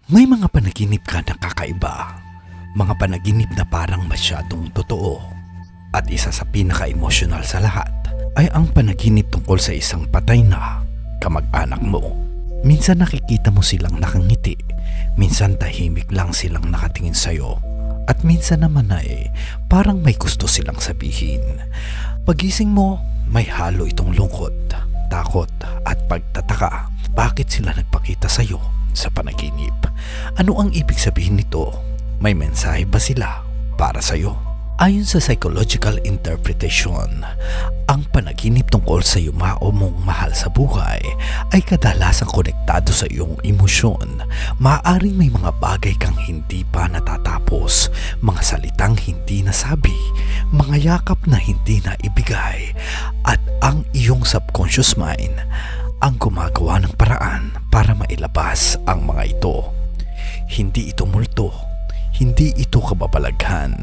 May mga panaginip ka na kakaiba, mga panaginip na parang masyadong totoo. At isa sa pinaka-emosyonal sa lahat ay ang panaginip tungkol sa isang patay na kamag-anak mo. Minsan nakikita mo silang nakangiti, minsan tahimik lang silang nakatingin sa'yo, at minsan naman ay parang may gusto silang sabihin. Pagising mo, may halo itong lungkot, takot at pagtataka. Bakit sila nagpakita sa'yo sa panaginip? Ano ang ibig sabihin nito? May mensahe ba sila para sa'yo? Ayon sa psychological interpretation, ang panaginip tungkol sa yumao mong mahal sa buhay ay kadalasang konektado sa iyong emosyon. Maaaring may mga bagay kang hindi pa natatapos, mga salitang hindi nasabi, mga yakap na hindi na ibigay, at ang iyong subconscious mind ang gumagawa ng paraan para mailabas ang mga ito. Hindi ito multo, hindi ito kababalaghan,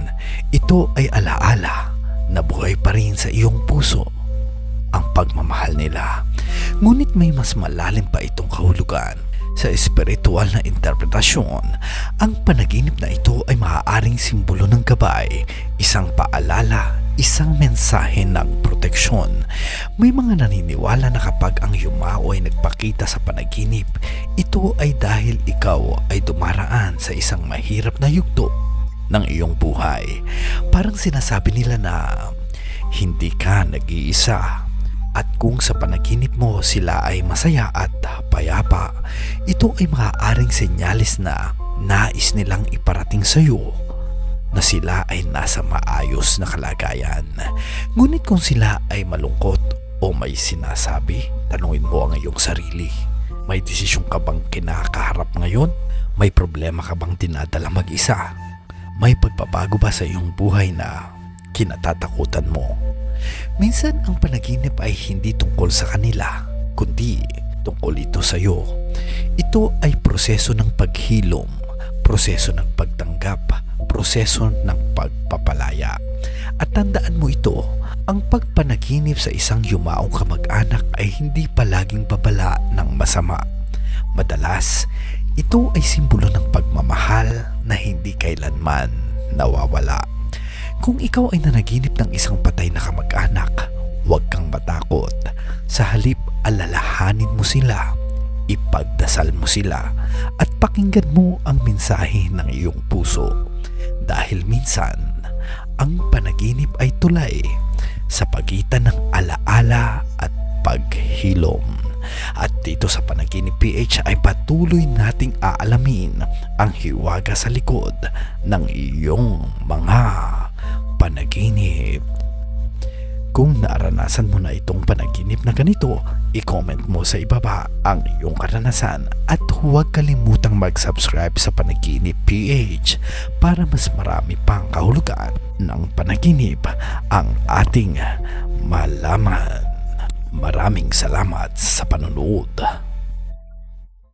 ito ay alaala na buhay pa rin sa iyong puso ang pagmamahal nila. Ngunit may mas malalim pa itong kahulugan. Sa espiritual na interpretasyon, ang panaginip na ito ay maaaring simbolo ng gabay, isang paalala, isang mensahe ng proteksyon. May mga naniniwala na kapag ang yumao ay nagpakita sa panaginip, ito ay dahil ikaw ay dumaraan sa isang mahirap na yugto ng iyong buhay. Parang sinasabi nila na hindi ka nag-iisa. At kung sa panaginip mo sila ay masaya at payapa, ito ay maaaring senyalis na nais nilang iparating sa iyo na sila ay nasa maayos na kalagayan. Ngunit kung sila ay malungkot o may sinasabi, tanungin mo ang iyong sarili. May desisyon ka bang kinakaharap ngayon? May problema ka bang dinadala mag-isa? May pagbabago ba sa iyong buhay na kinatatakutan mo? Minsan ang panaginip ay hindi tungkol sa kanila, kundi tungkol ito sa iyo. Ito ay proseso ng paghilom, proseso ng pagtanggap, proseso ng pagpapalaya. At tandaan mo ito, ang pagpanaginip sa isang yumaong kamag-anak ay hindi palaging babala ng masama. Madalas, ito ay simbolo ng pagmamahal na hindi kailanman nawawala. Kung ikaw ay nanaginip ng isang patay na kamag-anak, huwag kang matakot. Sa halip, alalahanin mo sila, ipagdasal mo sila, at pakinggan mo ang mensahe ng iyong puso. Dahil minsan, ang panaginip ay tulay sa pagitan ng alaala at paghilom. At dito sa Panaginip PH ay patuloy nating aalamin ang hiwaga sa likod ng iyong mga panaginip. Kung naranasan mo na itong panaginip na ganito, i-comment mo sa ibaba ang iyong karanasan at huwag kalimutang mag-subscribe sa Panaginip PH para mas marami pang kahulugan ng panaginip ang ating malaman. Maraming salamat sa panonood.